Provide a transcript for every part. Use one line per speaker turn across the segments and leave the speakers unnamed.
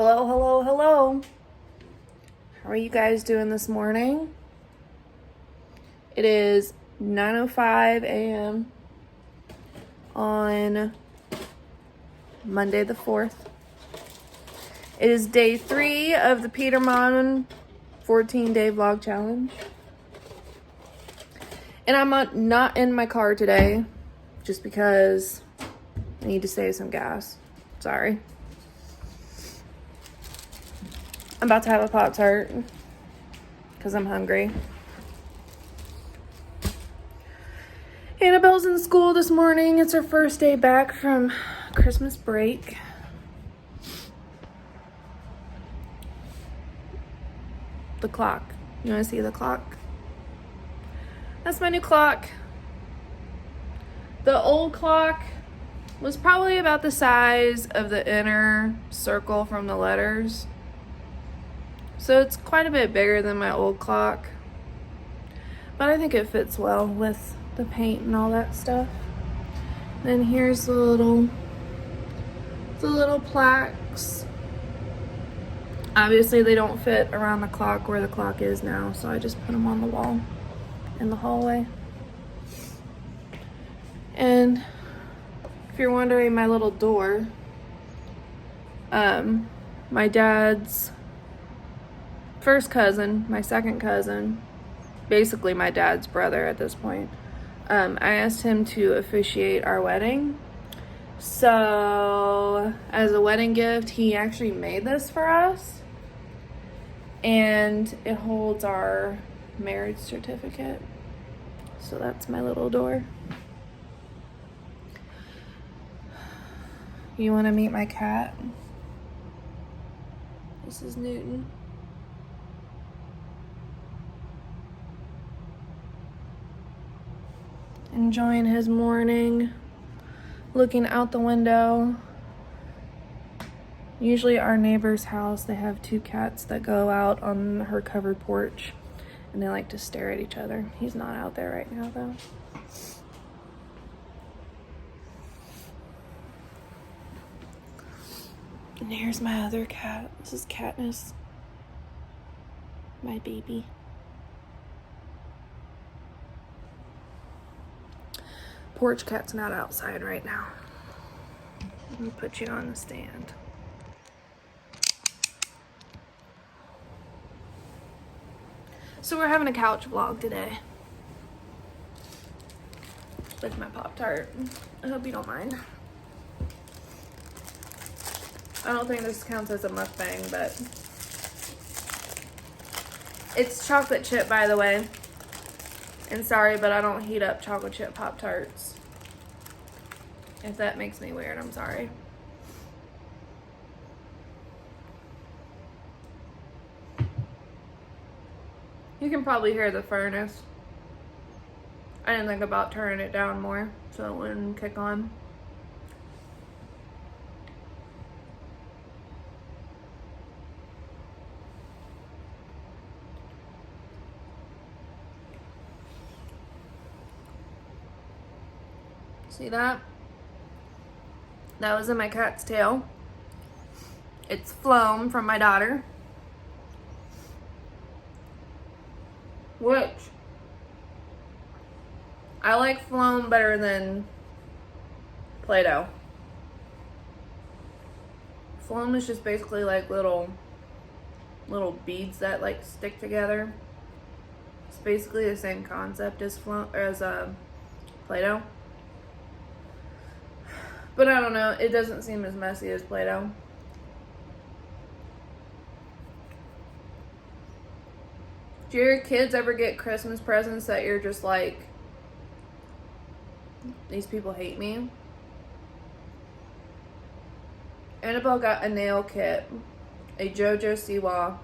Hello, hello, hello. How are you guys doing this morning? It is 9:05 a.m. on Monday the 4th. It is day 3 of the Peter Monn 14-day vlog challenge. And I'm not in my car today just because I need to save some gas. Sorry. I'm about to have a Pop-Tart because I'm hungry. Annabelle's in school this morning. It's her first day back from Christmas break. The clock. You want to see the clock? That's my new clock. The old clock was probably about the size of the inner circle from the letters. So it's quite a bit bigger than my old clock. But I think it fits well with the paint and all that stuff. Then here's the little plaques. Obviously they don't fit around the clock where the clock is now, so I just put them on the wall in the hallway. And if you're wondering, my little door, my dad's first cousin, my second cousin, basically my dad's brother at this point, I asked him to officiate our wedding. So as a wedding gift, he actually made this for us. And it holds our marriage certificate. So that's my little door. You want to meet my cat? This is Newton. Enjoying his morning, looking out the window. Usually our neighbor's house, they have 2 cats that go out on her covered porch and they like to stare at each other. He's not out there right now though. And here's my other cat. This is Katniss, my baby. Porch cat's not outside right now. Let me put you on the stand. So we're having a couch vlog today with my Pop-Tart. I hope you don't mind. I don't think this counts as a mukbang, but it's chocolate chip, by the way. And sorry, but I don't heat up chocolate chip Pop-Tarts. If that makes me weird, I'm sorry. You can probably hear the furnace. I didn't think about turning it down more so it wouldn't kick on. See that? That was in my cat's tail. It's Floam from my daughter. Which I like Floam better than Play-Doh. Floam is just basically like little beads that like stick together. It's basically the same concept as Play-Doh. But I don't know, it doesn't seem as messy as Play-Doh. Do your kids ever get Christmas presents that you're just like, these people hate me? Annabelle got a nail kit, a JoJo Siwa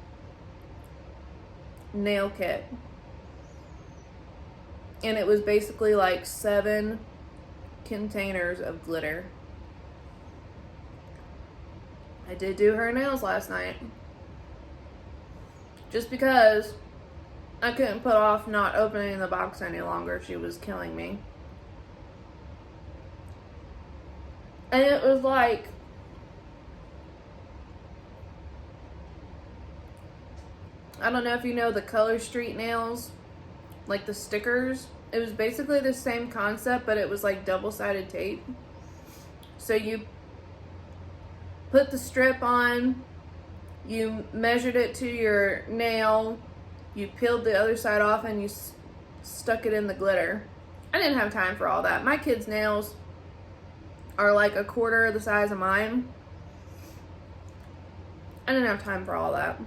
nail kit. And it was basically like 7 containers of glitter. I did do her nails last night. Just because I couldn't put off not opening the box any longer. She was killing me. And it was like I don't know if you know the Color Street nails, like the stickers. It was basically the same concept, but it was like double-sided tape. So you put the strip on, you measured it to your nail, you peeled the other side off, and you stuck it in the glitter. I didn't have time for all that. My kids' nails are like a quarter the size of mine. I didn't have time for all that.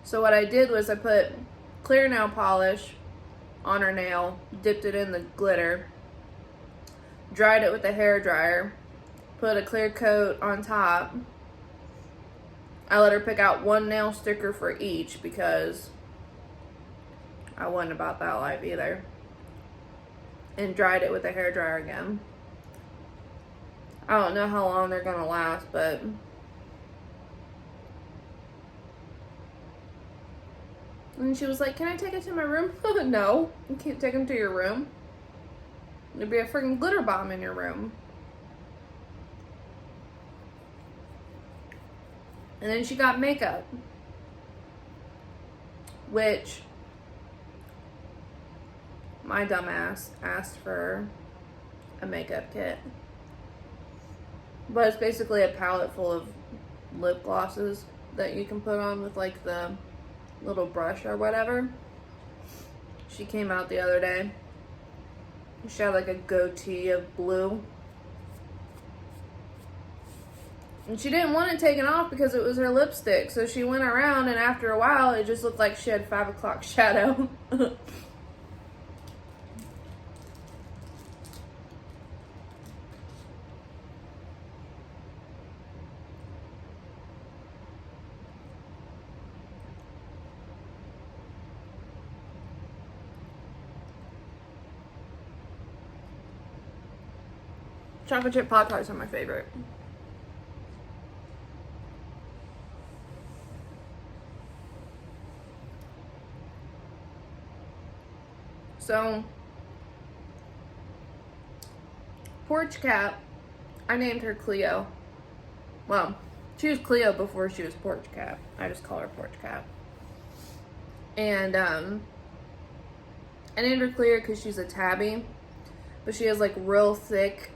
So what I did was I put clear nail polish on her nail, dipped it in the glitter, dried it with a hair dryer, put a clear coat on top. I let her pick out one nail sticker for each because I wasn't about that life either. And dried it with a hair dryer again. I don't know how long they're gonna last, but and she was like, "Can I take it to my room?" No, you can't take them to your room. There'd be a freaking glitter bomb in your room. And then she got makeup, which my dumbass asked for a makeup kit. But it's basically a palette full of lip glosses that you can put on with like the little brush or whatever. She came out the other day. She had like a goatee of blue. And she didn't want it taken off because it was her lipstick. So she went around, and after a while, it just looked like she had 5 o'clock shadow. Chocolate chip Pop-Tarts are my favorite. So, Porch Cat, I named her Cleo. Well, she was Cleo before she was Porch Cat. I just call her Porch Cat. And I named her Cleo because she's a tabby, but she has like real thick,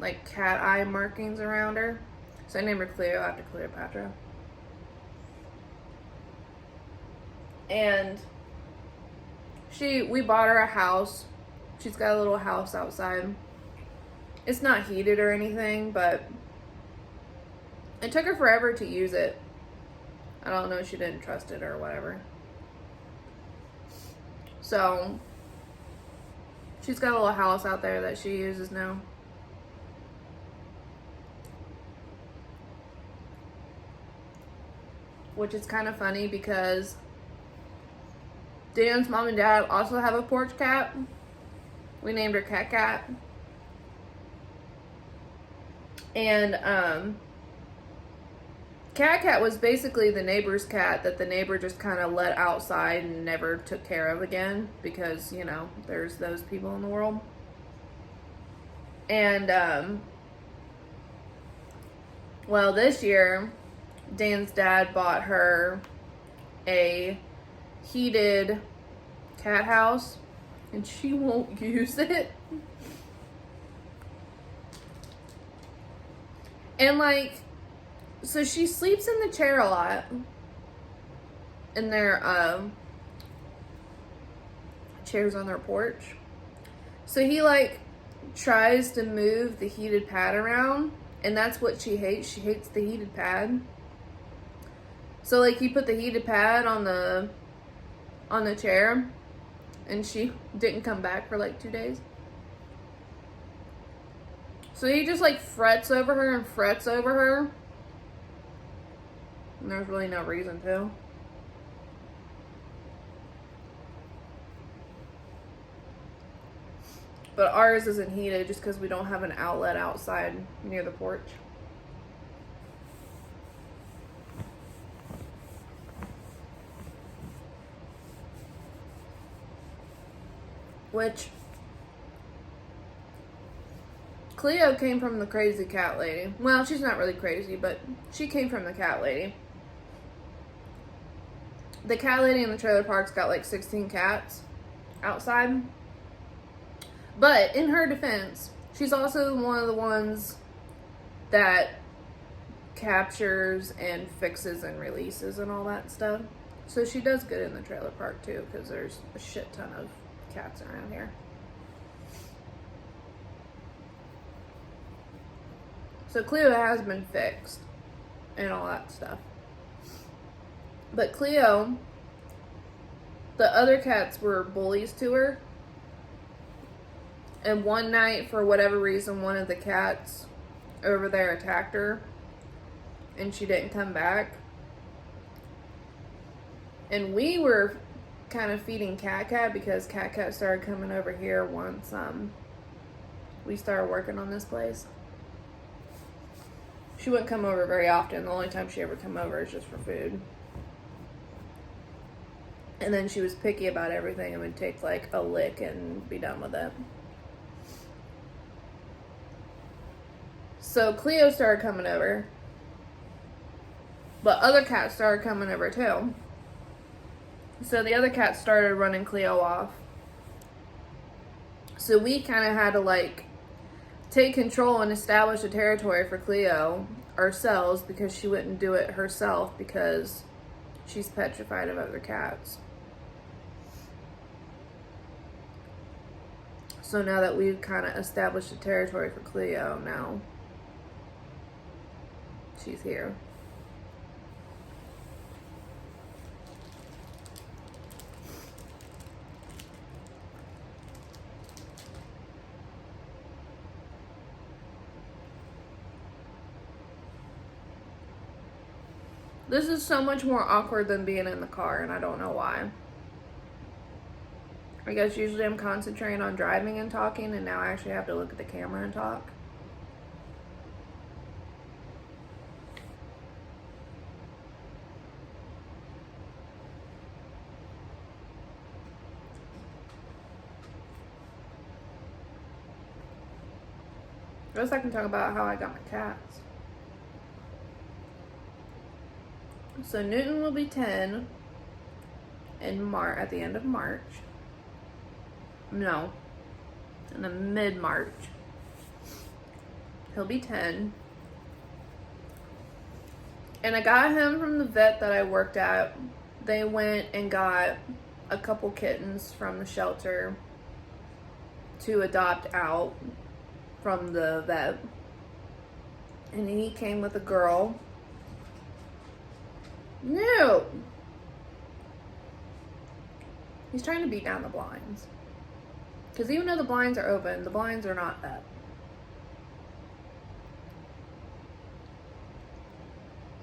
like cat eye markings around her. So I named her Cleo after Cleopatra. And we bought her a house. She's got a little house outside. It's not heated or anything, but it took her forever to use it. I don't know, she didn't trust it or whatever. So she's got a little house out there that she uses now. Which is kind of funny because Dan's mom and dad also have a porch cat. We named her Cat Cat. And Cat Cat was basically the neighbor's cat that the neighbor just kind of let outside and never took care of again because, you know, there's those people in the world. And well, this year Dan's dad bought her a heated cat house, and she won't use it. And like, so she sleeps in the chair a lot in their chairs on their porch. So he like tries to move the heated pad around, and that's what she hates. She hates the heated pad. So like he put the heated pad on the chair, and she didn't come back for like 2 days. So he just like frets over her and frets over her. And there's really no reason to. But ours isn't heated just because we don't have an outlet outside near the porch. Which Cleo came from the crazy cat lady. Well, she's not really crazy, but she came from the cat lady. the cat lady in the trailer park's got like 16 cats outside. But in her defense, she's also one of the ones that captures and fixes and releases and all that stuff. So she does good in the trailer park too, because there's a shit ton of cats around here. So Cleo has been fixed and all that stuff. But Cleo, the other cats were bullies to her. And one night, for whatever reason, one of the cats over there attacked her. And she didn't come back. And we were kind of feeding Cat because Cat started coming over here once we started working on this place. She wouldn't come over very often. The only time she ever come over is just for food. And then she was picky about everything and would take like a lick and be done with it. So Cleo started coming over. But other cats started coming over too. So the other cats started running Cleo off. So we kind of had to like take control and establish a territory for Cleo ourselves, because she wouldn't do it herself because she's petrified of other cats. So now that we've kind of established a territory for Cleo, now she's here. This is so much more awkward than being in the car, and I don't know why. I guess usually I'm concentrating on driving and talking, and now I actually have to look at the camera and talk. I guess I can talk about how I got my cats. So Newton will be 10 at the end of March. No, in the mid-March. He'll be 10. And I got him from the vet that I worked at. They went and got a couple kittens from the shelter to adopt out from the vet. And he came with a girl. No! He's trying to beat down the blinds. Because even though the blinds are open, the blinds are not up.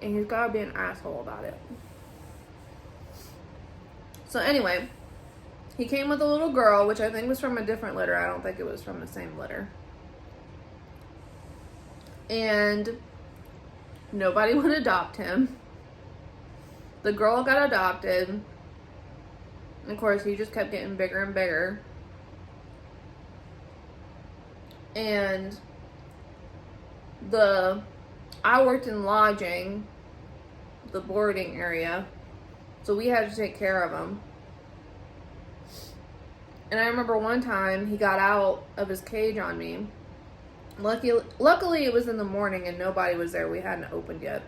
And he's gotta be an asshole about it. So anyway, he came with a little girl, which I think was from a different litter. I don't think it was from the same litter. And nobody would adopt him. The girl got adopted. And of course, he just kept getting bigger and bigger. And I worked in lodging, the boarding area, so we had to take care of him. And I remember one time he got out of his cage on me. Luckily it was in the morning and nobody was there. We hadn't opened yet.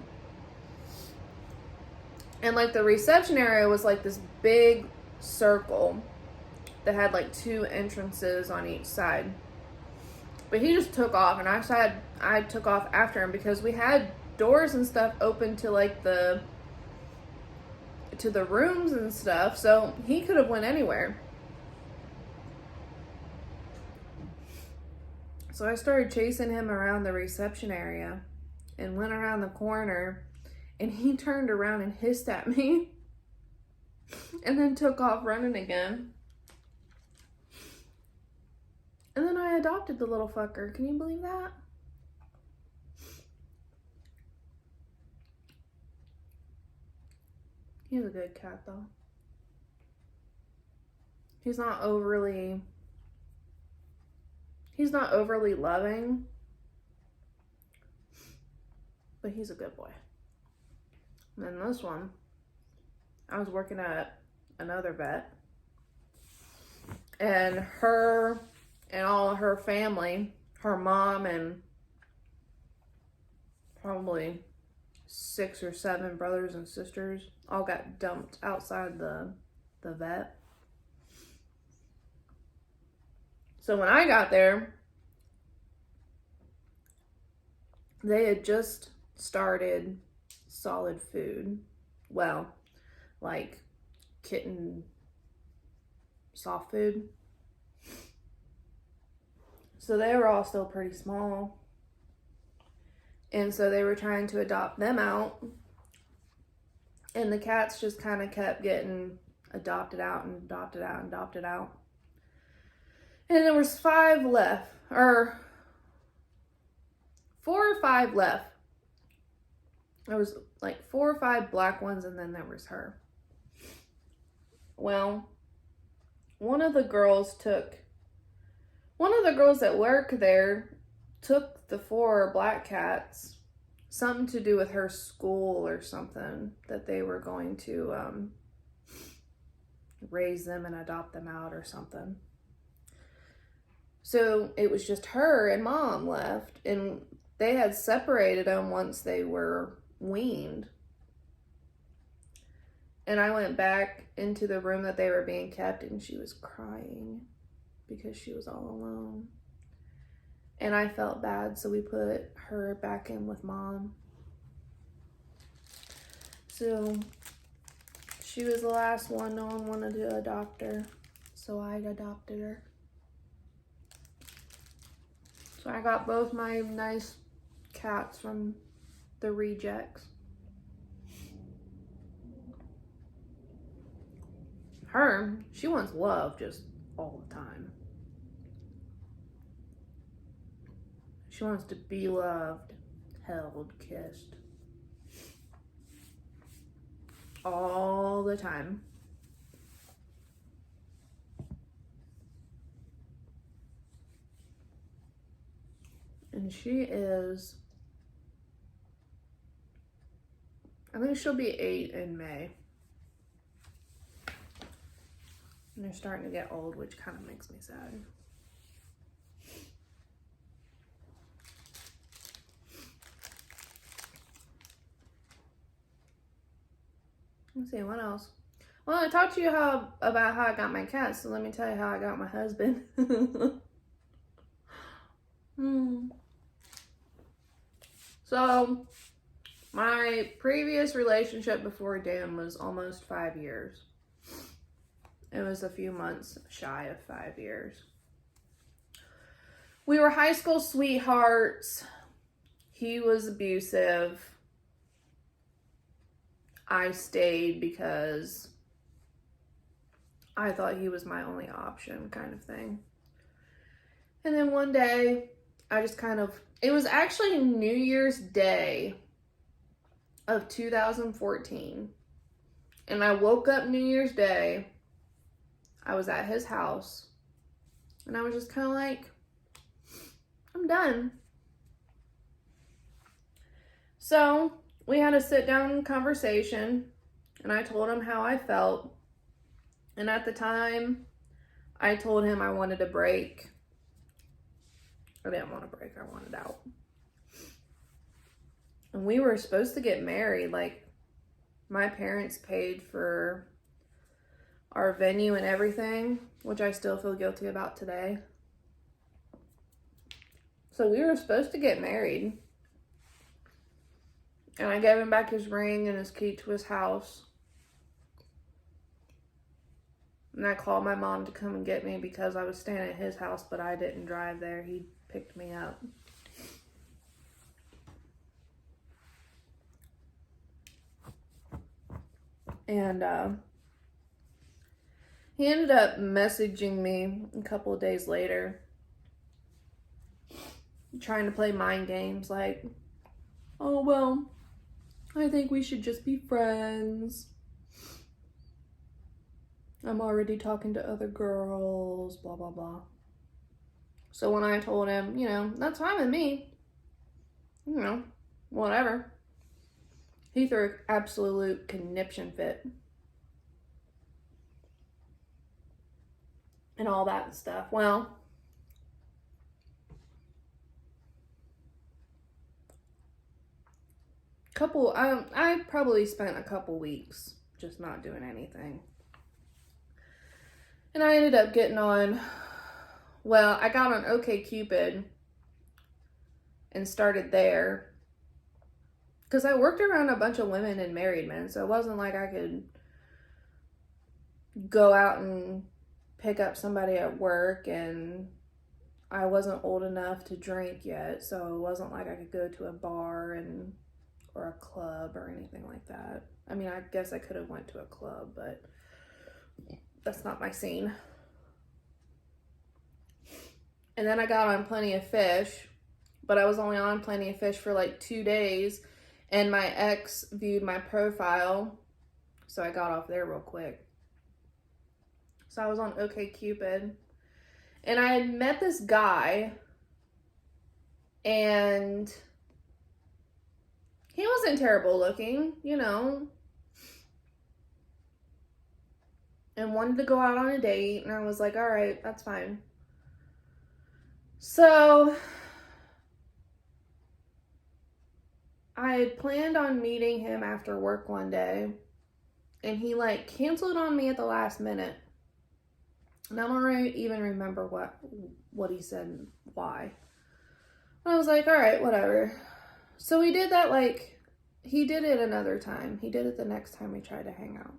And like the reception area was like this big circle that had like 2 entrances on each side. But he just took off, and I took off after him because we had doors and stuff open to like to the rooms and stuff, so he could have went anywhere. So I started chasing him around the reception area and went around the corner, and he turned around and hissed at me and then took off running again. And then I adopted the little fucker. Can you believe that? He's a good cat though. He's not overly loving, but he's a good boy. And then this one, I was working at another vet, and her and all her family, her mom and probably 6 or 7 brothers and sisters, all got dumped outside the vet. So when I got there, they had just started solid food. Well, like kitten soft food. So they were all still pretty small. And so they were trying to adopt them out. And the cats just kind of kept getting adopted out and adopted out and adopted out. And there was 5 left, or 4 or 5 left. There was like 4 or 5 black ones, and then there was her. Well, one of the girls that worked there took the 4 black cats, something to do with her school or something, that they were going to raise them and adopt them out or something. So it was just her and Mom left, and they had separated them once they were weaned. And I went back into the room that they were being kept, and she was crying because she was all alone. And I felt bad, so we put her back in with Mom. So she was the last one. No one wanted to adopt her, so I adopted her. So I got both my nice cats from the rejects. Her, she wants love just all the time. She wants to be loved, held, kissed. All the time. And she is, I think she'll be 8 in May. And they're starting to get old, which kind of makes me sad. Let's see, what else? Well, I talked to you about how I got my cat, so let me tell you how I got my husband. So, my previous relationship before Dan was almost 5 years. It was a few months shy of 5 years. We were high school sweethearts. He was abusive. I stayed because I thought he was my only option, kind of thing. And then one day, it was actually New Year's Day of 2014. And I woke up New Year's Day. I was at his house. And I was just kind of like, I'm done. So we had a sit down conversation. And I told him how I felt. And at the time, I told him I wanted a break. I didn't want a break, I wanted out. And we were supposed to get married. Like, my parents paid for our venue and everything, which I still feel guilty about today. So we were supposed to get married. And I gave him back his ring and his key to his house. And I called my mom to come and get me because I was staying at his house, but I didn't drive there. He picked me up. And he ended up messaging me a couple of days later, trying to play mind games like, oh, well, I think we should just be friends. I'm already talking to other girls, blah, blah, blah. So when I told him, that's fine with me, whatever, he threw an absolute conniption fit. and all that stuff. Well, I probably spent a couple weeks just not doing anything. And I ended up getting on, well, I got on OkCupid and started there. Because I worked around a bunch of women and married men, so it wasn't like I could go out and pick up somebody at work, and I wasn't old enough to drink yet, so it wasn't like I could go to a bar or a club or anything like that. I mean, I guess I could have went to a club, but that's not my scene. And then I got on Plenty of Fish, but I was only on Plenty of Fish for like 2 days, and my ex viewed my profile, so I got off there real quick. So I was on OkCupid, and I had met this guy, and he wasn't terrible looking, you know, and wanted to go out on a date, and I was like, all right, that's fine. So I had planned on meeting him after work one day, and he like canceled on me at the last minute. And I don't even remember what he said, why. I was like, all right, whatever. So we did that, like, he did it another time. He did it the next time we tried to hang out.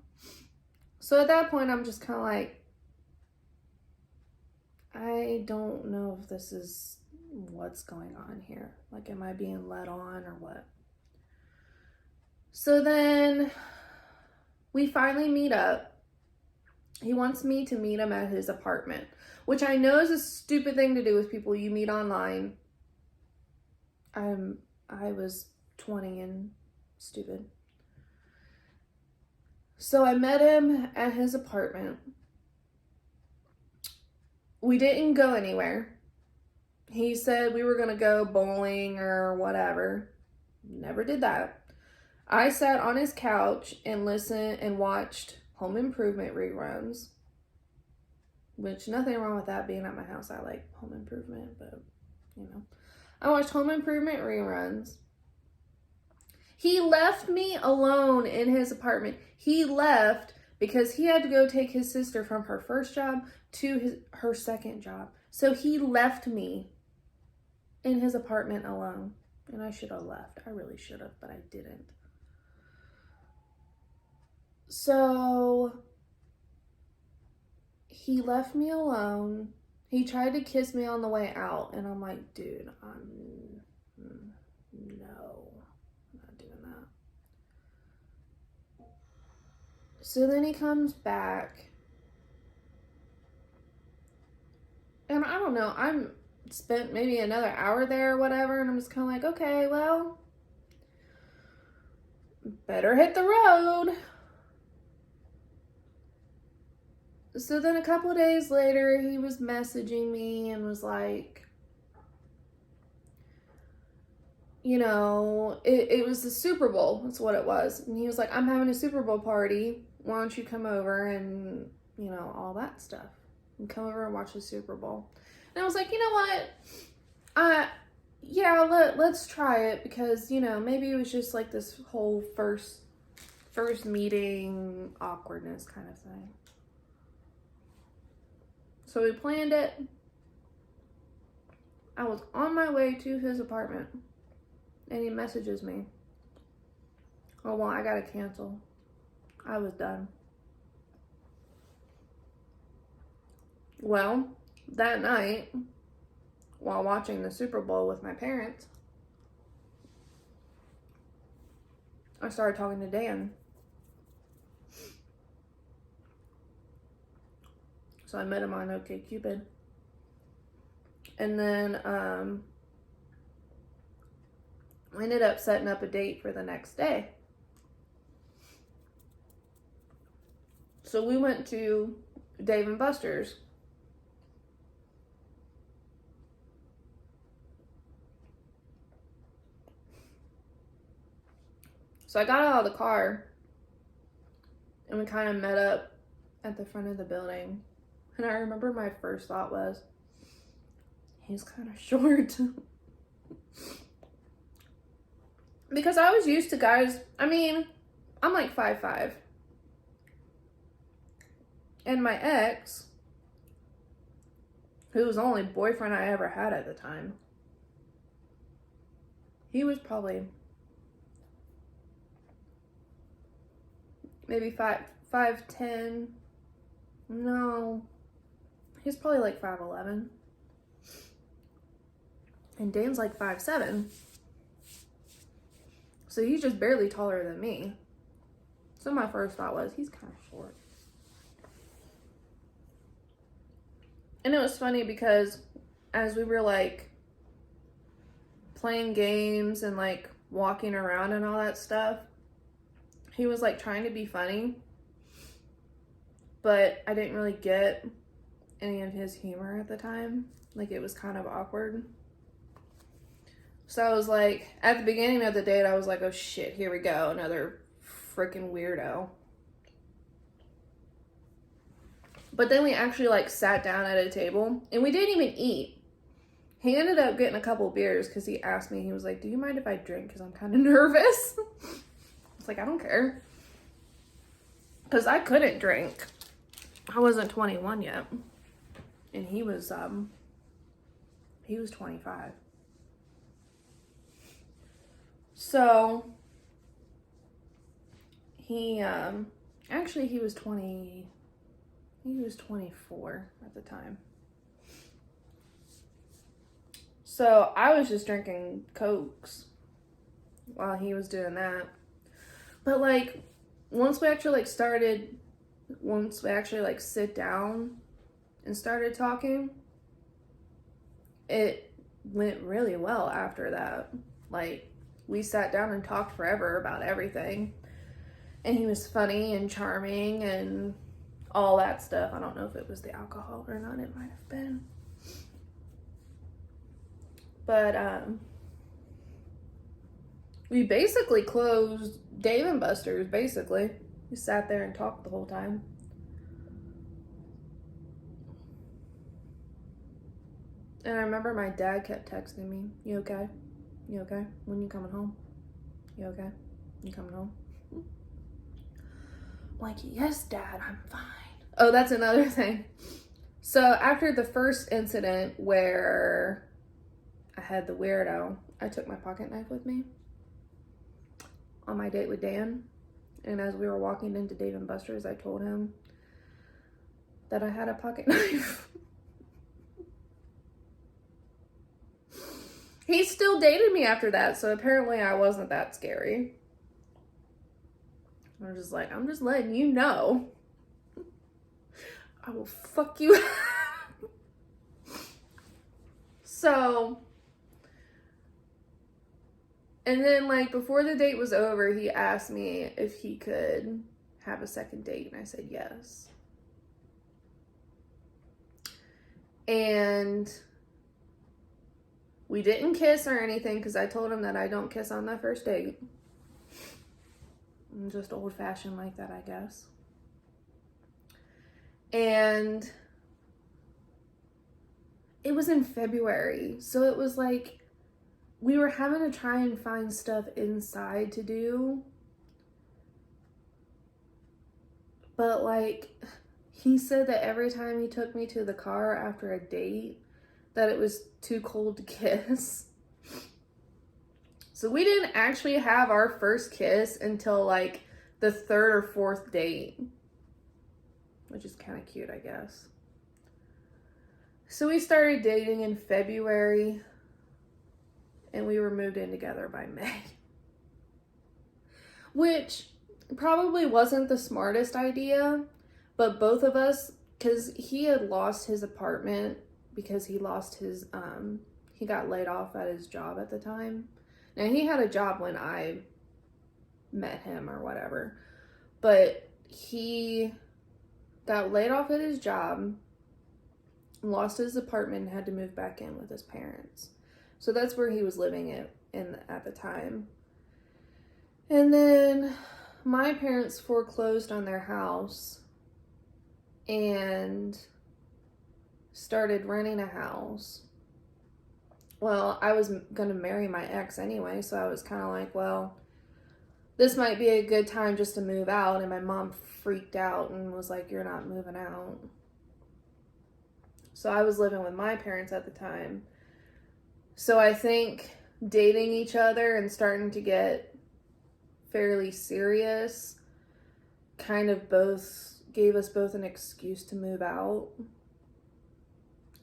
So at that point, I'm just kind of like, I don't know if this is what's going on here. Like, am I being led on or what? So then we finally meet up. He wants me to meet him at his apartment, which I know is a stupid thing to do with people you meet online. I was 20 and stupid. So I met him at his apartment. We didn't go anywhere. He said we were going to go bowling or whatever. Never did that. I sat on his couch and listened and watched Home Improvement reruns, which nothing wrong with that being at my house. I like Home Improvement, but you know, I watched Home Improvement reruns. He left me alone in his apartment. He left because he had to go take his sister from her first job to her second job. So he left me in his apartment alone. And I should have left. I really should have, but I didn't. So he left me alone. He tried to kiss me on the way out, and I'm like, dude, no, I'm not doing that. So then he comes back, and I don't know, I'm spent maybe another hour there or whatever, and I'm just kind of like, okay, well, better hit the road. So then a couple of days later, he was messaging me and was like, you know, it was the Super Bowl. That's what it was. And he was like, I'm having a Super Bowl party. Why don't you come over and, you know, all that stuff. And come over and watch the Super Bowl. And I was like, you know what? Yeah, let's try it, because, you know, maybe it was just like this whole first meeting awkwardness kind of thing. So we planned it. I was on my way to his apartment, and he messages me. Oh, well, I gotta cancel. I was done. Well, that night, while watching the Super Bowl with my parents, I started talking to Dan. So I met him on OkCupid. And then I ended up setting up a date for the next day. So we went to Dave & Buster's. So I got out of the car, and we kind of met up at the front of the building. And I remember my first thought was, he's kind of short. Because I was used to guys, I mean, I'm like 5'5". And my ex, who was the only boyfriend I ever had at the time, he was probably maybe 5'10". No, he's probably like 5'11". And Dan's like 5'7". So he's just barely taller than me. So my first thought was, he's kind of short. And it was funny because as we were like playing games and like walking around and all that stuff, he was like trying to be funny, but I didn't really get any of his humor at the time. Like, it was kind of awkward. So I was like, at the beginning of the date, I was like, oh shit, here we go, another freaking weirdo. But then we actually like sat down at a table and we didn't even eat. He ended up getting a couple beers because he asked me, he was like, do you mind if I drink? Because I'm kind of nervous. I was like, I don't care. Because I couldn't drink. I wasn't 21 yet. And he was 25. So he actually he was 24 at the time. So I was just drinking Cokes while he was doing that. But like once we actually like sit down and started talking, it went really well after that. Like, we sat down and talked forever about everything. And he was funny and charming and all that stuff. I don't know if it was the alcohol or not. It might have been. But we basically closed Dave & Buster's, basically. We sat there and talked the whole time. And I remember my dad kept texting me, you okay? You okay? When you coming home? You okay? You coming home? I'm like, yes, Dad, I'm fine. Oh, that's another thing. So after the first incident where I had the weirdo, I took my pocket knife with me on my date with Dan. And as we were walking into Dave & Buster's, I told him that I had a pocket knife. He still dated me after that, so apparently I wasn't that scary. I was just like, I'm just letting you know. I will fuck you up. So, and then like before the date was over, he asked me if he could have a second date, and I said yes. And we didn't kiss or anything because I told him that I don't kiss on that first date. I'm just old-fashioned like that, I guess. And it was in February, so it was like we were having to try and find stuff inside to do. But like, he said that every time he took me to the car after a date, that it was too cold to kiss. So we didn't actually have our first kiss until like the third or fourth date, which is kind of cute, I guess. So we started dating in February and we were moved in together by May, which probably wasn't the smartest idea, but both of us, because he had lost his apartment because he lost his, he got laid off at his job at the time. Now, he had a job when I met him or whatever, but he got laid off at his job, lost his apartment, and had to move back in with his parents. So that's where he was living at the time. And then my parents foreclosed on their house, and started renting a house. Well, I was going to marry my ex anyway, so I was kind of like, well, this might be a good time just to move out. And my mom freaked out and was like, you're not moving out. So I was living with my parents at the time. So I think dating each other and starting to get fairly serious kind of both gave us both an excuse to move out.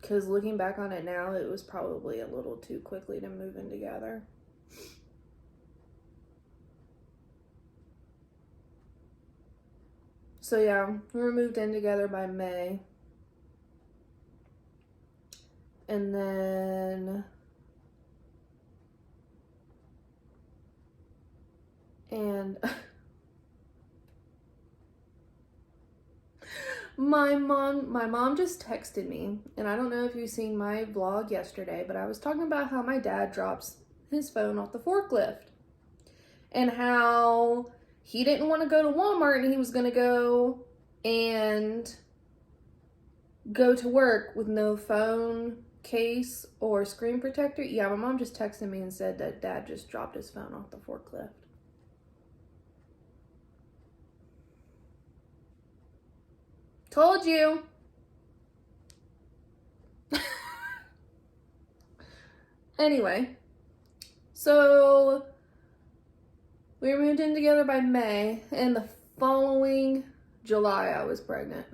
Because looking back on it now, it was probably a little too quickly to move in together. So yeah, we were moved in together by May. And then... And... My mom just texted me, and I don't know if you've seen my vlog yesterday, but I was talking about how my dad drops his phone off the forklift and how he didn't want to go to Walmart and he was going to go to work with no phone case or screen protector. Yeah, my mom just texted me and said that dad just dropped his phone off the forklift. Told you. Anyway, so we were moved in together by May, and the following July I was pregnant.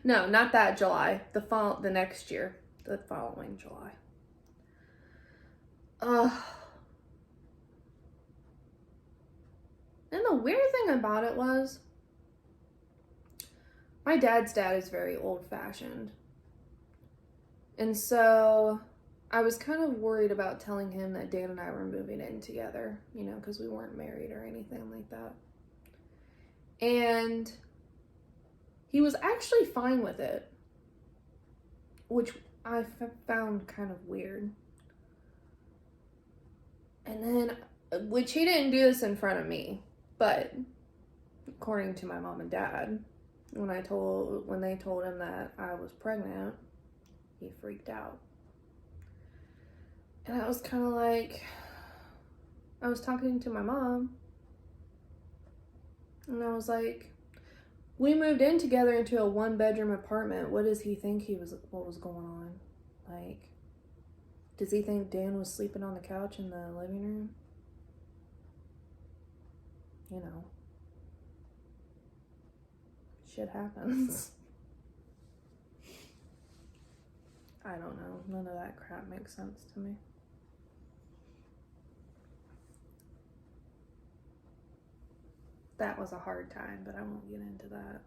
No, not that July. The next year, the following July. And the weird thing about it was, my dad's dad is very old-fashioned. And so I was kind of worried about telling him that Dan and I were moving in together, you know, because we weren't married or anything like that. And he was actually fine with it, which I found kind of weird. And then, which he didn't do this in front of me, but according to my mom and dad, when they told him that I was pregnant, he freaked out. And I was kind of like, I was talking to my mom, and I was like, we moved in together into a 1-bedroom apartment. What does he think what was going on? Like, does he think Dan was sleeping on the couch in the living room? You know, shit happens. I don't know. None of that crap makes sense to me. That was a hard time, but I won't get into that.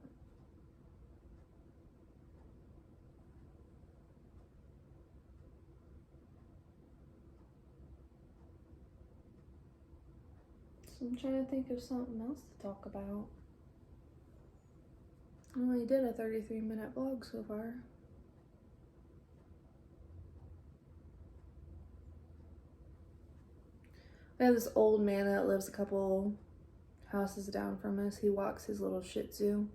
So I'm trying to think of something else to talk about. I only did a 33-minute vlog so far. I have this old man that lives a couple houses down from us. He walks his little Shih Tzu.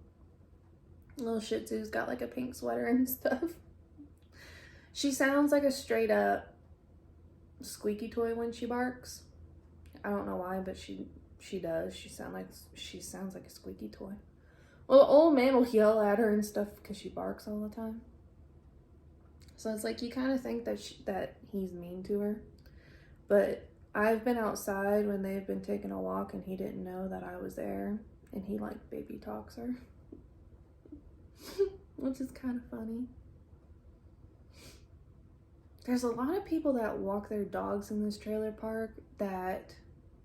Little Shih Tzu's got like a pink sweater and stuff. She sounds like a straight up squeaky toy when she barks. I don't know why, but she does. She sounds like a squeaky toy. Well, the old man will yell at her and stuff because she barks all the time. So it's like you kind of think that he's mean to her. But I've been outside when they've been taking a walk and he didn't know that I was there. And he like baby talks her. Which is kind of funny. There's a lot of people that walk their dogs in this trailer park that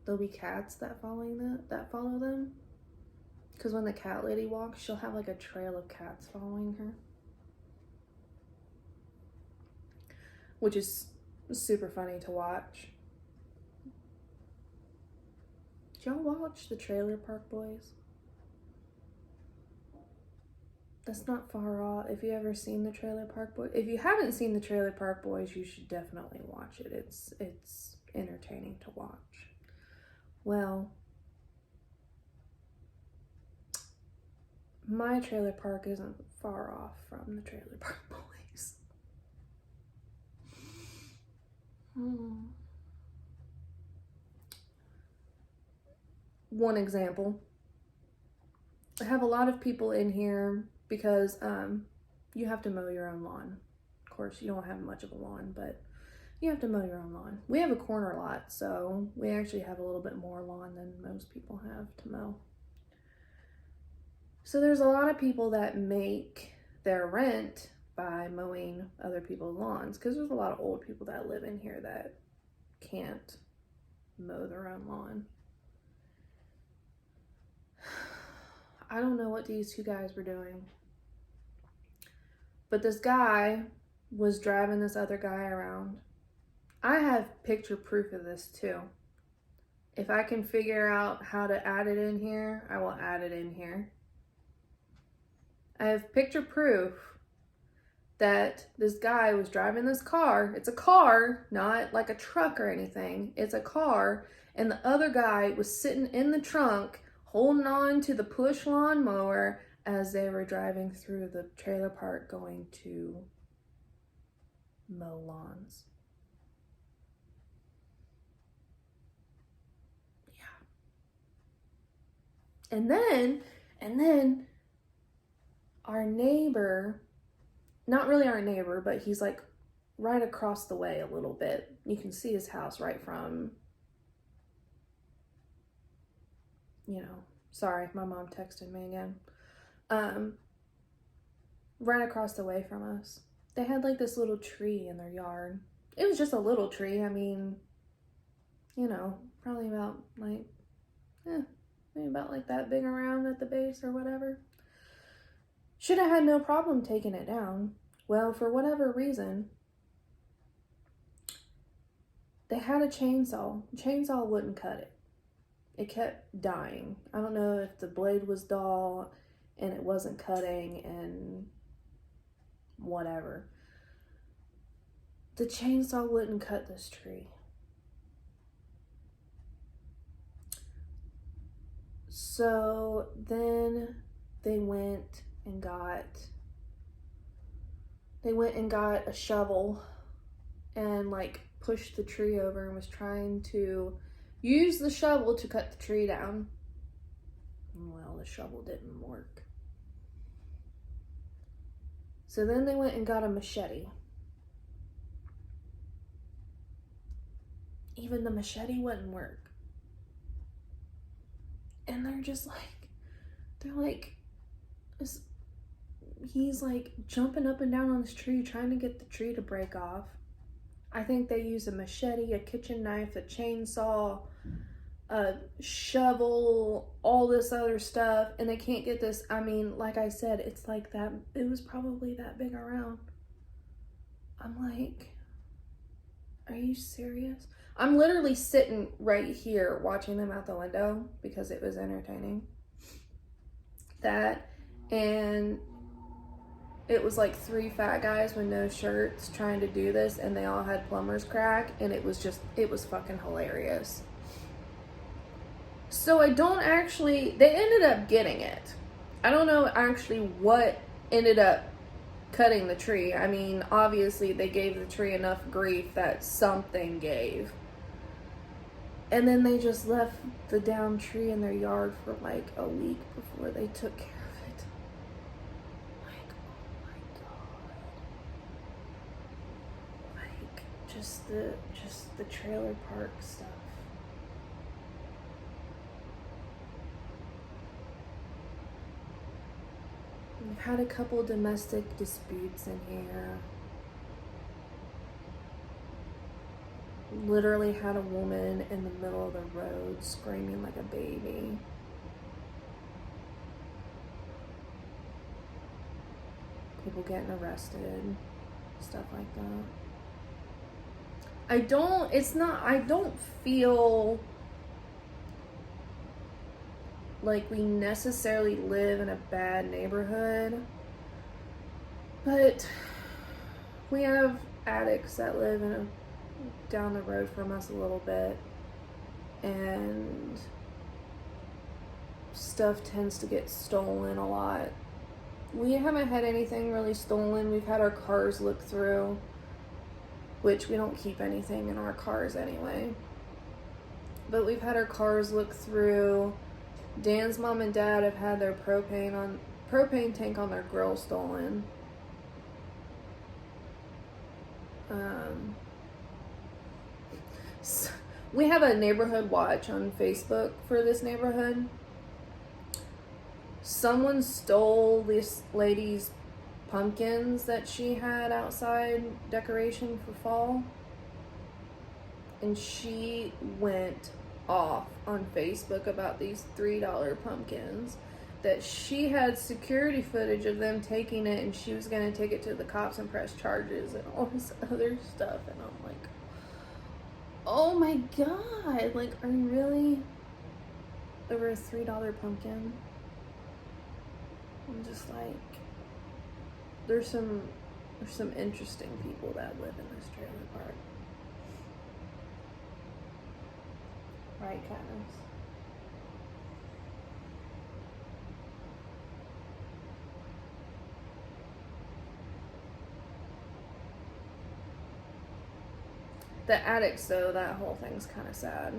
there'll be cats that follow them. Because when the cat lady walks, she'll have like a trail of cats following her. Which is super funny to watch. Did y'all watch the Trailer Park Boys? That's not far off. If you ever seen the Trailer Park Boys, if you haven't seen the Trailer Park Boys, you should definitely watch it. It's entertaining to watch. Well, my trailer park isn't far off from the trailer park boys. One example. I have a lot of people in here because you have to mow your own lawn. Of course, you don't have much of a lawn, but you have to mow your own lawn. We have a corner lot, so we actually have a little bit more lawn than most people have to mow. So there's a lot of people that make their rent by mowing other people's lawns, because there's a lot of old people that live in here that can't mow their own lawn. I don't know what these two guys were doing, but this guy was driving this other guy around. I have picture proof of this too. If I can figure out how to add it in here, I will add it in here. I have picture proof that this guy was driving this car. It's a car, not like a truck or anything. It's a car, and the other guy was sitting in the trunk holding on to the push lawnmower as they were driving through the trailer park going to mow lawns. Yeah. And then our neighbor, not really our neighbor, but he's like right across the way a little bit. You can see his house right from, sorry, my mom texted me again. Right across the way from us. They had like this little tree in their yard. It was just a little tree. I mean, probably about like, maybe about like that big around at the base or whatever. Should have had no problem taking it down. Well, for whatever reason, they had a chainsaw. The chainsaw wouldn't cut it. It kept dying. I don't know if the blade was dull and it wasn't cutting and whatever. The chainsaw wouldn't cut this tree. So then they went and got a shovel and like pushed the tree over and was trying to use the shovel to cut the tree down. Well, the shovel didn't work. So then they went and got a machete. Even the machete wouldn't work. And he's like jumping up and down on this tree trying to get the tree to break off. I think they used a machete, a kitchen knife, a chainsaw, a shovel, all this other stuff, and they can't get this. I mean, like I said, it's like that. It was probably that big around. I'm like, are you serious? I'm literally sitting right here watching them out the window because it was entertaining. That, and it was like 3 fat guys with no shirts trying to do this, and they all had plumber's crack, and it was fucking hilarious. So they ended up getting it. I don't know actually what ended up cutting the tree. I mean, obviously they gave the tree enough grief that something gave. And then they just left the downed tree in their yard for like a week before they took care of it. Like, oh my God. Like, just the trailer park stuff. We've had a couple domestic disputes in here. Literally had a woman in the middle of the road screaming like a baby. People getting arrested, stuff like that. I don't feel like we necessarily live in a bad neighborhood, but we have addicts that live down the road from us a little bit, and stuff tends to get stolen a lot. We haven't had anything really stolen. We've had our cars looked through, which we don't keep anything in our cars anyway. But we've had our cars looked through. Dan's mom and dad have had their propane tank on their grill stolen. So we have a neighborhood watch on Facebook for this neighborhood. Someone stole this lady's pumpkins that she had outside decoration for fall. And she went off on Facebook about these $3 pumpkins. That she had security footage of them taking it, and she was going to take it to the cops and press charges and all this other stuff. And I'm like, oh my God, like, are you really over a $3 pumpkin? I'm just like, there's some interesting people that live in this trailer park. Right, Katniss? The attics, though, that whole thing's kind of sad.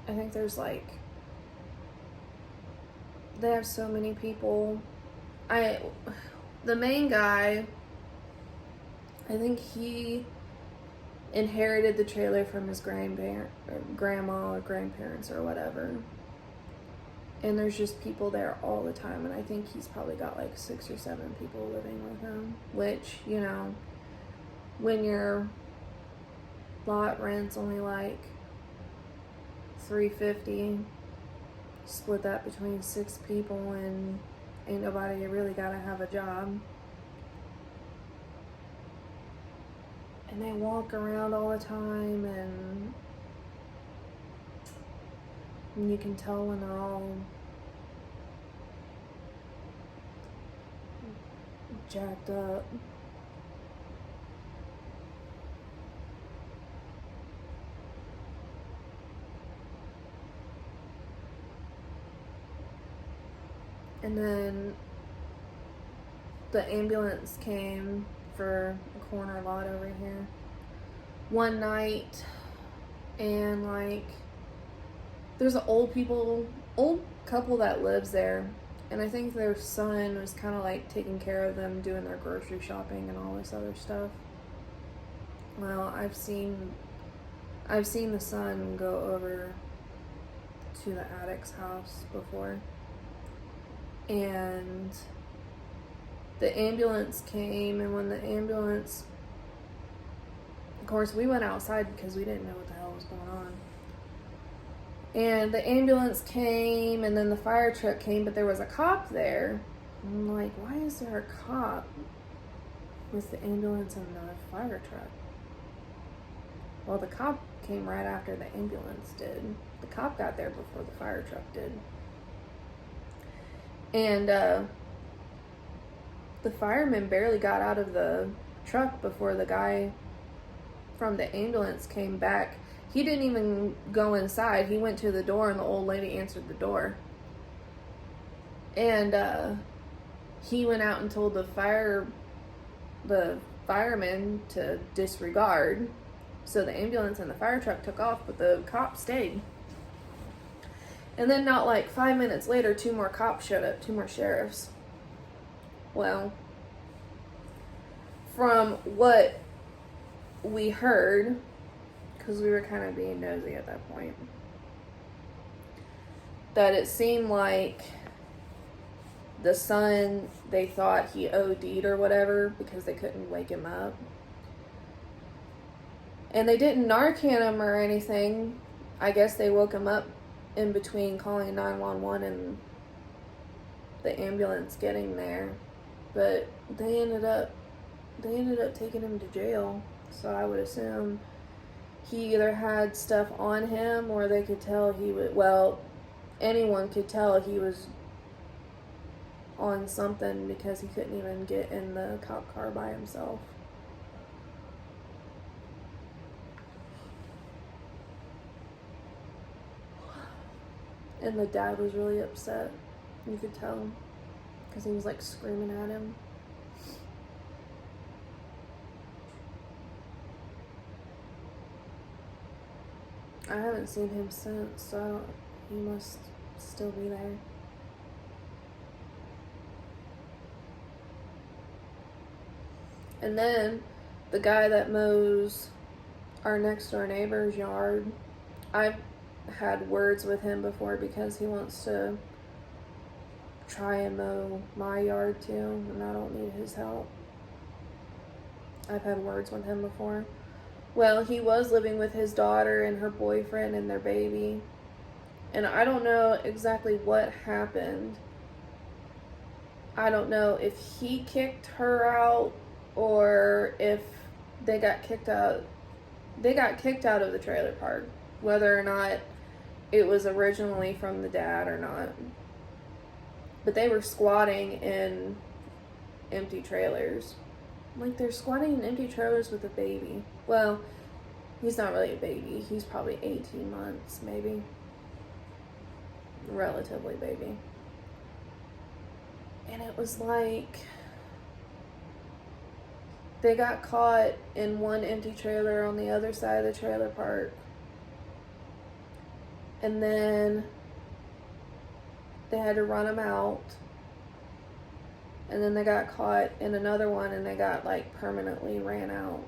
I think there's like, they have so many people. The main guy, I think he inherited the trailer from his grandma or grandparents or whatever. And there's just people there all the time. And I think he's probably got like 6 or 7 people living with him. Which, you know, when your lot rent's only like $350, split that between 6 people, and ain't nobody really gotta have a job. And they walk around all the time, and you can tell when they're all jacked up. And then the ambulance came for a corner lot over here one night, and like, there's an old couple that lives there, and I think their son was kind of like taking care of them, doing their grocery shopping and all this other stuff. Well, I've seen the son go over to the addict's house before. And the ambulance came, and when the ambulance, of course, we went outside because we didn't know what the hell was going on. And the ambulance came, and then the fire truck came, but there was a cop there. And I'm like, why is there a cop with the ambulance and the fire truck? Well, the cop came right after the ambulance did. The cop got there before the fire truck did. And the fireman barely got out of the truck before the guy from the ambulance came back. He didn't even go inside. He went to the door, and the old lady answered the door. And he went out and told the fireman to disregard. So the ambulance and the fire truck took off, but the cop stayed. And then not like 5 minutes later, 2 more cops showed up, 2 more sheriffs. Well, from what we heard, because we were kind of being nosy at that point, that it seemed like the son, they thought he OD'd or whatever because they couldn't wake him up. And they didn't Narcan him or anything. I guess they woke him up in between calling 911 and the ambulance getting there. But they ended up taking him to jail. So I would assume he either had stuff on him, or they could tell anyone could tell he was on something because he couldn't even get in the cop car by himself. And the dad was really upset. You could tell. Because he was like screaming at him. I haven't seen him since, so he must still be there. And then the guy that mows our next door neighbor's yard, I've had words with him before because he wants to try and mow my yard too, and I don't need his help. I've had words with him before. Well, he was living with his daughter and her boyfriend and their baby. And I don't know exactly what happened. I don't know if he kicked her out or if they got kicked out. They got kicked out of the trailer park, whether or not it was originally from the dad or not. But they were squatting in empty trailers. Like, they're squatting in empty trailers with a baby. Well, he's not really a baby. He's probably 18 months, maybe. Relatively baby. And it was like they got caught in one empty trailer on the other side of the trailer park. And then they had to run them out. And then they got caught in another one and they got like permanently ran out.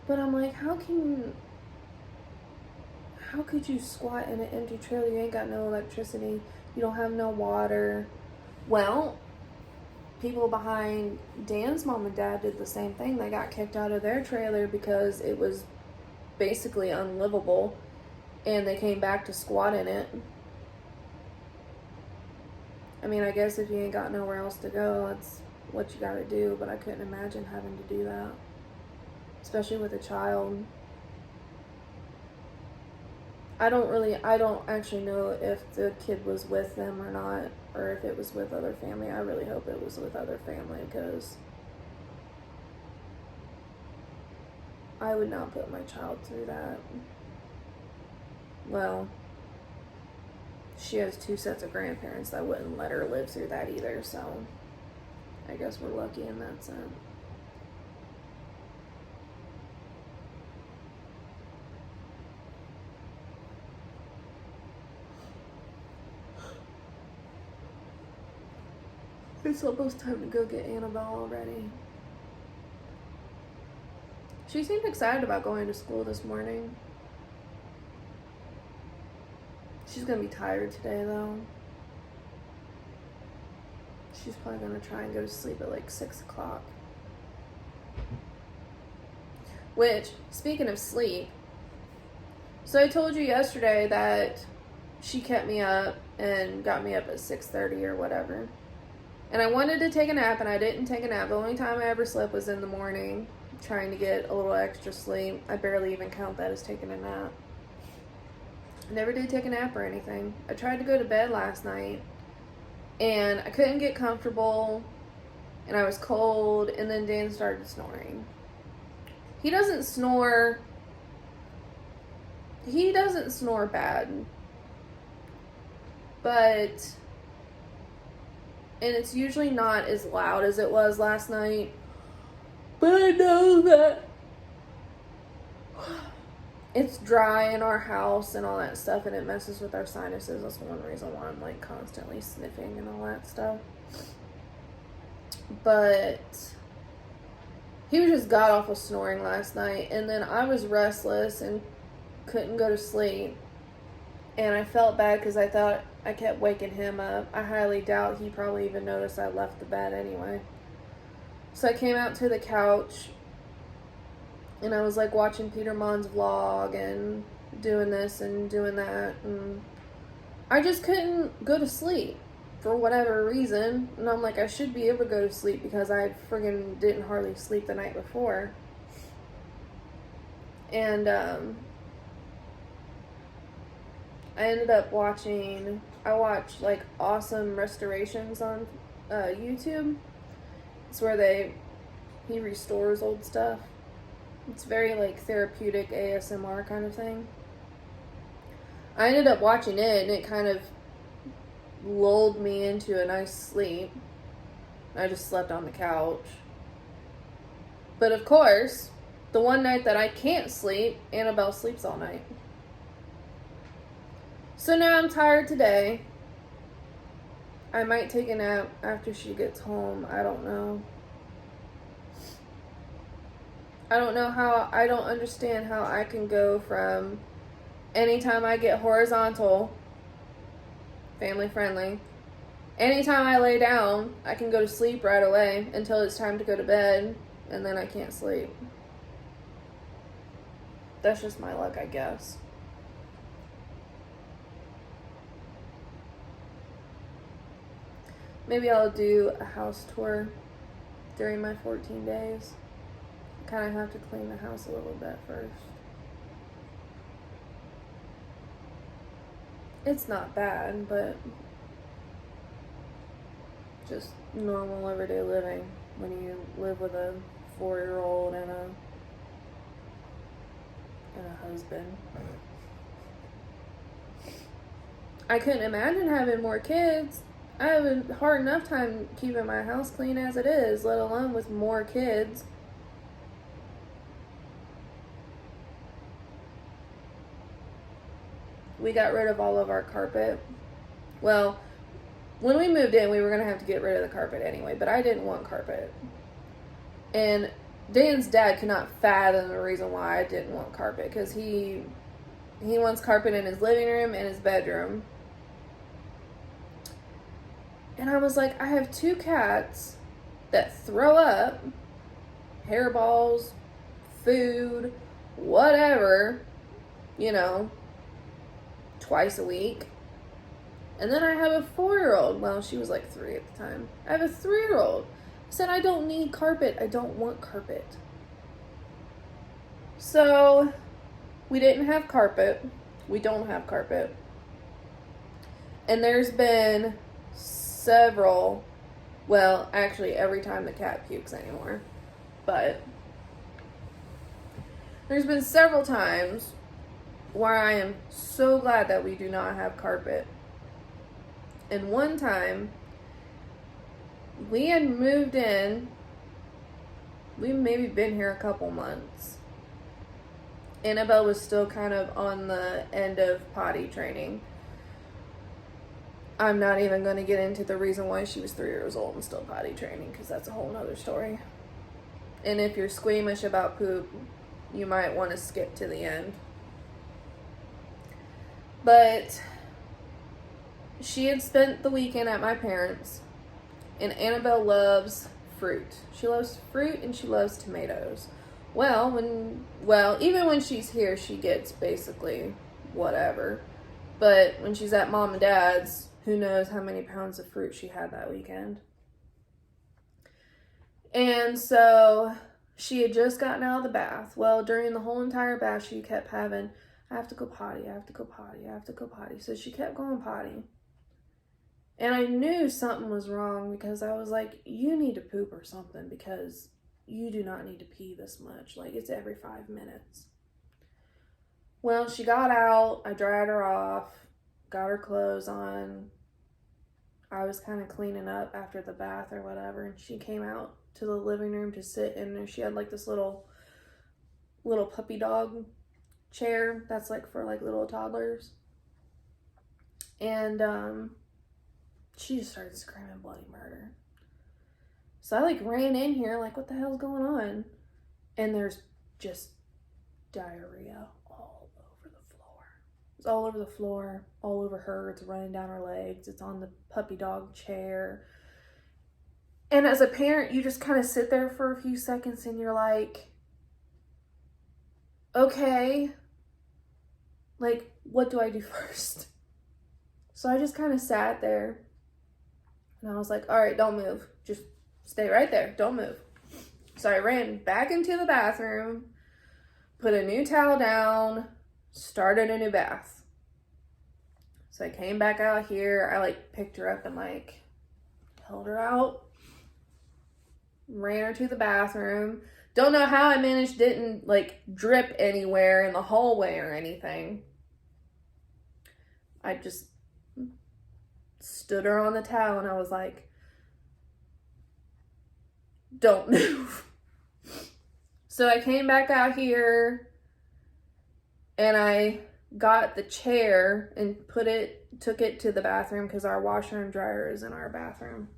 But I'm like, how could you squat in an empty trailer? You ain't got no electricity. You don't have no water. Well, people behind Dan's mom and dad did the same thing. They got kicked out of their trailer because it was basically unlivable. And they came back to squat in it. I mean, I guess if you ain't got nowhere else to go, that's what you gotta do. But I couldn't imagine having to do that. Especially with a child. I don't actually know if the kid was with them or not, or if it was with other family. I really hope it was with other family, because I would not put my child through that. Well, she has 2 sets of grandparents that wouldn't let her live through that either, so I guess we're lucky in that sense. It's almost time to go get Annabelle already. She seemed excited about going to school this morning. She's gonna be tired today though. She's probably gonna try and go to sleep at like 6 o'clock. Which, speaking of sleep, so I told you yesterday that she kept me up and got me up at 6:30 or whatever. And I wanted to take a nap, and I didn't take a nap. The only time I ever slept was in the morning, trying to get a little extra sleep. I barely even count that as taking a nap. I never did take a nap or anything. I tried to go to bed last night, and I couldn't get comfortable, and I was cold, and then Dan started snoring. He doesn't snore bad, but... and it's usually not as loud as it was last night. But I know that it's dry in our house and all that stuff, and it messes with our sinuses. That's one reason why I'm like constantly sniffing and all that stuff. But he was just god awful snoring last night, and then I was restless and couldn't go to sleep. And I felt bad because I thought I kept waking him up. I highly doubt he probably even noticed I left the bed anyway. So I came out to the couch, and I was like watching Peter Monn's vlog and doing this and doing that. And I just couldn't go to sleep for whatever reason. And I'm like, I should be able to go to sleep because I friggin' didn't hardly sleep the night before. And, I ended up I watched like awesome restorations on YouTube. It's where he restores old stuff. It's very like therapeutic ASMR kind of thing. I ended up watching it, and it kind of lulled me into a nice sleep. I just slept on the couch. But of course, the one night that I can't sleep, Annabelle sleeps all night. So now I'm tired today. I might take a nap after she gets home. I don't know. I don't understand how I can go from anytime I get horizontal, family friendly, anytime I lay down, I can go to sleep right away until it's time to go to bed, and then I can't sleep. That's just my luck, I guess. Maybe I'll do a house tour during my 14 days. I kind of have to clean the house a little bit first. It's not bad, but just normal everyday living when you live with a 4-year-old and a husband. I couldn't imagine having more kids. I have a hard enough time keeping my house clean as it is, let alone with more kids. We got rid of all of our carpet. Well, when we moved in, we were going to have to get rid of the carpet anyway, but I didn't want carpet. And Dan's dad could not fathom the reason why I didn't want carpet, because he wants carpet in his living room and his bedroom. And I was like, I have 2 cats that throw up hairballs, food, whatever, twice a week. And then I have a 4-year-old. Well, she was like 3 at the time. I have a 3-year-old. I said, I don't need carpet. I don't want carpet. So, we didn't have carpet. We don't have carpet. And there's been several, well, actually every time the cat pukes anymore. But there's been several times where I am so glad that we do not have carpet. And one time, we had moved in. We maybe been here a couple months. Annabelle was still kind of on the end of potty training. I'm not even going to get into the reason why she was 3 years old and still potty training, because that's a whole nother story. And if you're squeamish about poop, you might want to skip to the end. But she had spent the weekend at my parents', and Annabelle loves fruit. She loves fruit and she loves tomatoes. Well, even when she's here, she gets basically whatever. But when she's at mom and dad's, who knows how many pounds of fruit she had that weekend. And so she had just gotten out of the bath. Well, during the whole entire bath, she kept having, I have to go potty, I have to go potty, I have to go potty. So she kept going potty. And I knew something was wrong, because I was like, you need to poop or something, because you do not need to pee this much. Like, it's every 5 minutes. Well, she got out, I dried her off, got her clothes on. I was kind of cleaning up after the bath or whatever, and she came out to the living room to sit in there. She had like this little puppy dog chair that's like for like little toddlers. And she just started screaming bloody murder. So I like ran in here like, what the hell's going on? And there's just diarrhea all over the floor. It's all over the floor, all over her. It's running down her legs. It's on the puppy dog chair. And as a parent, you just kind of sit there for a few seconds and you're like, okay, like, what do I do first? So I just kind of sat there and I was like, all right, don't move. Just stay right there. Don't move. So I ran back into the bathroom, put a new towel down, started a new bath. So I came back out here. I like picked her up and like held her out, ran her to the bathroom. Don't know how I managed, didn't like drip anywhere in the hallway or anything. I just stood her on the towel and I was like, don't move. So I came back out here and I got the chair and took it to the bathroom because our washer and dryer is in our bathroom.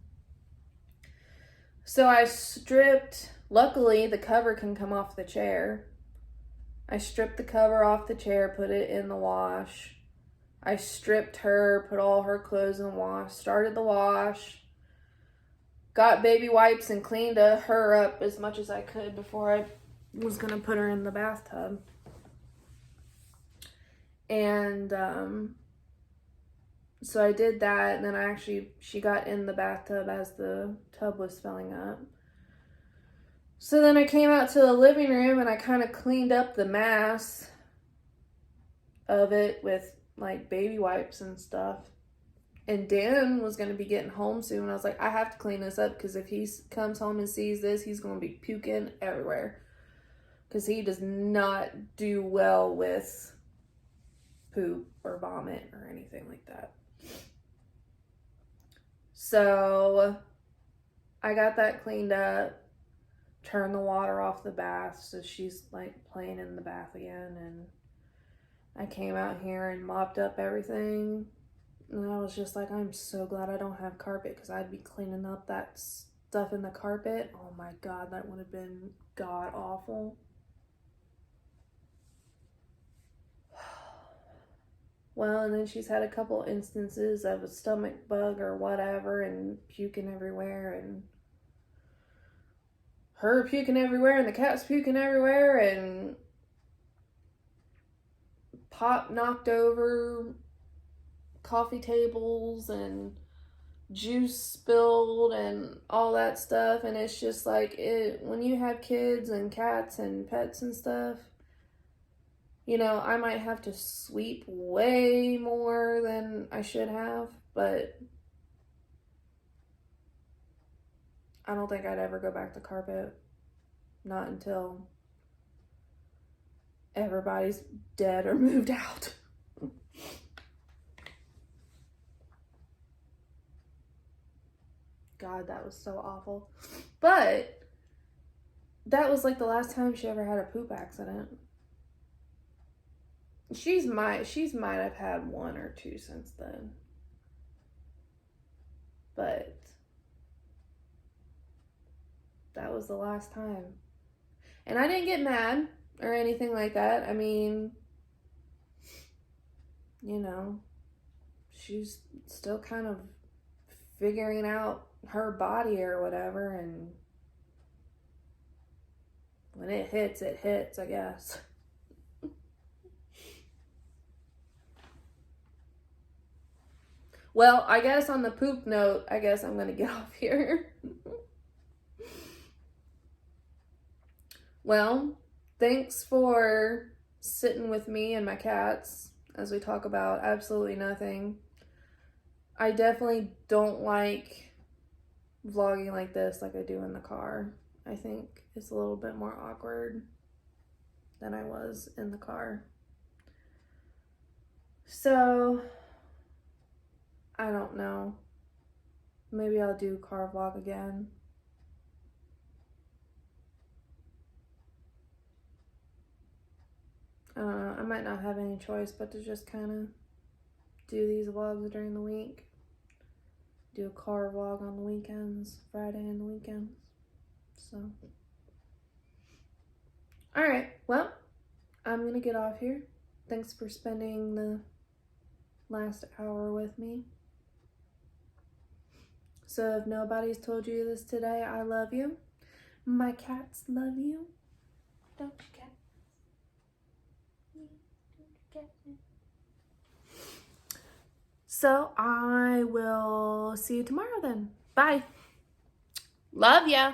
So I stripped, luckily the cover can come off the chair. I stripped the cover off the chair, put it in the wash. I stripped her, put all her clothes in the wash, started the wash, got baby wipes and cleaned her up as much as I could before I was going to put her in the bathtub. And so I did that, and then she got in the bathtub as the tub was filling up. So then I came out to the living room and I kind of cleaned up the mess of it with like baby wipes and stuff. And Dan was going to be getting home soon. I was like, I have to clean this up because if he comes home and sees this, he's going to be puking everywhere. Because he does not do well with poop or vomit or anything like that. So I got that cleaned up, turned the water off the bath so she's like playing in the bath again, and I came out here and mopped up everything, and I was just like, I'm so glad I don't have carpet because I'd be cleaning up that stuff in the carpet. Oh my god, that would have been god awful. Well, and then she's had a couple instances of a stomach bug or whatever and puking everywhere, and her puking everywhere and the cat's puking everywhere, and Pop knocked over coffee tables and juice spilled and all that stuff. And it's just like, when you have kids and cats and pets and stuff, you know, I might have to sweep way more than I should have, but I don't think I'd ever go back to carpet. Not until everybody's dead or moved out. God, that was so awful. But that was like the last time she ever had a poop accident. She's might have had one or two since then. But that was the last time. And I didn't get mad or anything like that. I mean, you know, she's still kind of figuring out her body or whatever, and when it hits, I guess. Well, I guess on the poop note, I guess I'm going to get off here. Well, thanks for sitting with me and my cats as we talk about absolutely nothing. I definitely don't like vlogging like this like I do in the car. I think it's a little bit more awkward than I was in the car. So I don't know. Maybe I'll do a car vlog again. I might not have any choice but to just kind of do these vlogs during the week. Do a car vlog on the weekends, Friday and the weekends. So, alright, well, I'm gonna get off here. Thanks for spending the last hour with me. So if nobody's told you this today, I love you. My cats love you. Don't you, cat? So I will see you tomorrow then. Bye. Love ya.